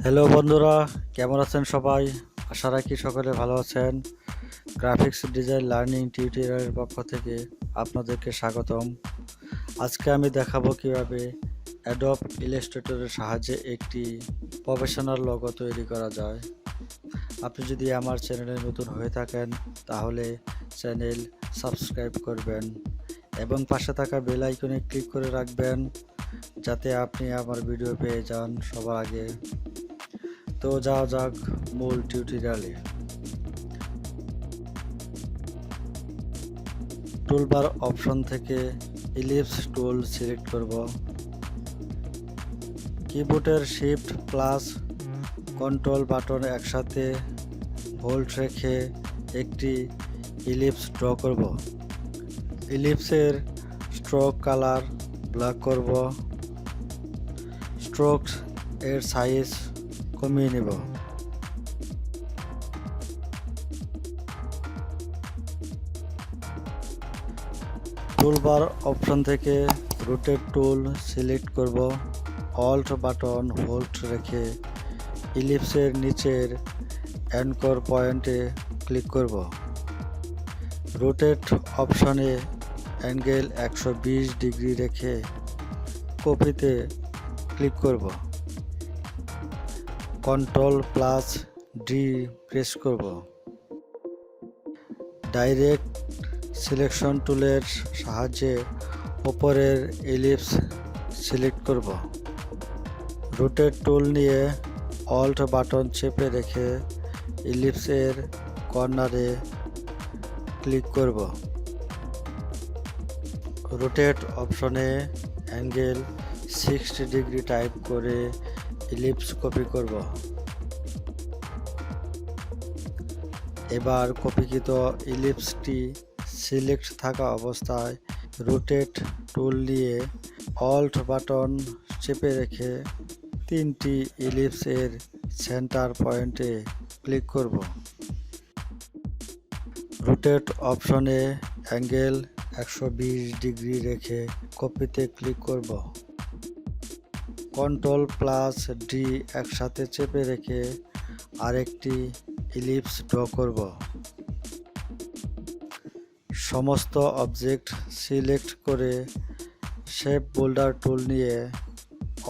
Hello বন্ধুরা, কেমন আছেন সবাই? আশা রাখি সকলে ভালো আছেন। গ্রাফিক্স ডিজাইন লার্নিং টিউটোরিয়ালের পক্ষ থেকে আপনাদেরকে স্বাগতম। আজকে আমি দেখাবো কিভাবে অ্যাডোব ইলাস্ট্রেটরের সাহায্যে একটি প্রফেশনাল লোগো তৈরি করা যায়। আপনি যদি আমার চ্যানেলে নতুন হয়ে থাকেন তাহলে চ্যানেল সাবস্ক্রাইব করবেন এবং পাশে থাকা বেল আইকনে ক্লিক করে রাখবেন যাতে আপনি আমার ভিডিও পেয়ে যান সবার আগে। তো যাওয়া যাক মূল টিউটোরিয়ালে। টুলবার অপশন থেকে ইলিপস টুল সিলেক্ট করব। কিবোর্ডের শিফট প্লাস কন্ট্রোল বাটন একসাথে হোল্ড রেখে একটি ইলিপস ড্র করব। ইলিপসের স্ট্রোক কালার ব্ল্যাক করব। স্ট্রোকস এর সাইজ কমিয়ে নেব। টুলবার অপশন থেকে রোটেট টুল সিলেক্ট করব। অল্ট বাটন হোল্ড রেখে ইলিপসের নিচের অ্যাঙ্কর পয়েন্টে ক্লিক করব। রোটেট অপশনে অ্যাঙ্গেল 120 ডিগ্রি রেখে কপিতে ক্লিক করব। কন্ট্রোল প্লাস ডি প্রেস করব। ডাইরেক্ট সিলেকশন টুলের সাহায্যে উপরের ইলিপস সিলেক্ট করব। রোটেট টুল নিয়ে অল্ট বাটন চেপে রেখে ইলিপসের কর্নারে ক্লিক করব। রোটেট অপশনে অ্যাঙ্গেল 60 ডিগ্রি টাইপ করে ইলিপস কপি করব। এবার কপিকৃত ইলিপসটি সিলেক্ট থাকা অবস্থায় রোটেট টুল নিয়ে অল্ট বাটন চেপে রেখে তিনটি ইলিপসের সেন্টার পয়েন্টে ক্লিক করব। রোটেট অপশনে অ্যাঙ্গেল 120 ডিগ্রি রেখে কপিতে ক্লিক করব। কন্ট্রোল প্লাস ডি একসাথে চেপে রেখে আরেকটি ইলিপস ড্র করব। সমস্ত অবজেক্ট সিলেক্ট করে শেপ বোল্ডার টুল নিয়ে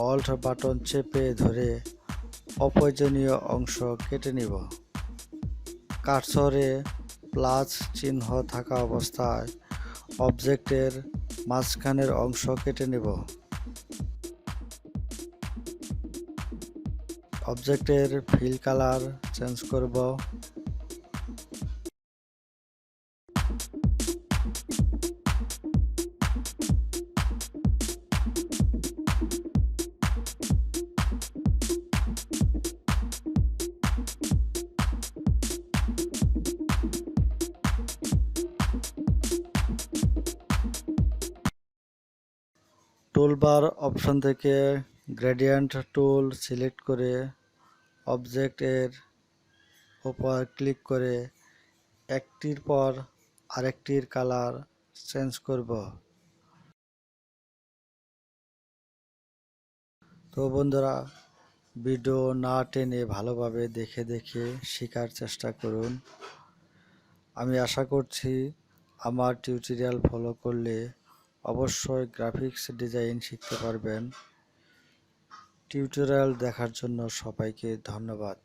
অল্ট বাটন চেপে ধরে অপ্রয়োজনীয় অংশ কেটে নিব। কার্সরে প্লাস চিহ্ন থাকা অবস্থায় অবজেক্টের মাঝখানের অংশ কেটে নেব। অবজেক্টের ফিল কালার চেঞ্জ করব। টুলবার অপশন থেকে গ্রেডিয়েন্ট টুল সিলেক্ট করে অবজেক্টের উপর ক্লিক করে একটির পর আরেকটির কালার চেঞ্জ করব। তো বন্ধুরা, ভিডিও না টেনে ভালোভাবে দেখে দেখে শেখার চেষ্টা করুন। আমি আশা করছি আমার টিউটোরিয়াল ফলো করলে অবশ্যই গ্রাফিক্স ডিজাইন শিখতে পারবেন। টিউটোরিয়াল দেখার জন্য সবাইকে ধন্যবাদ।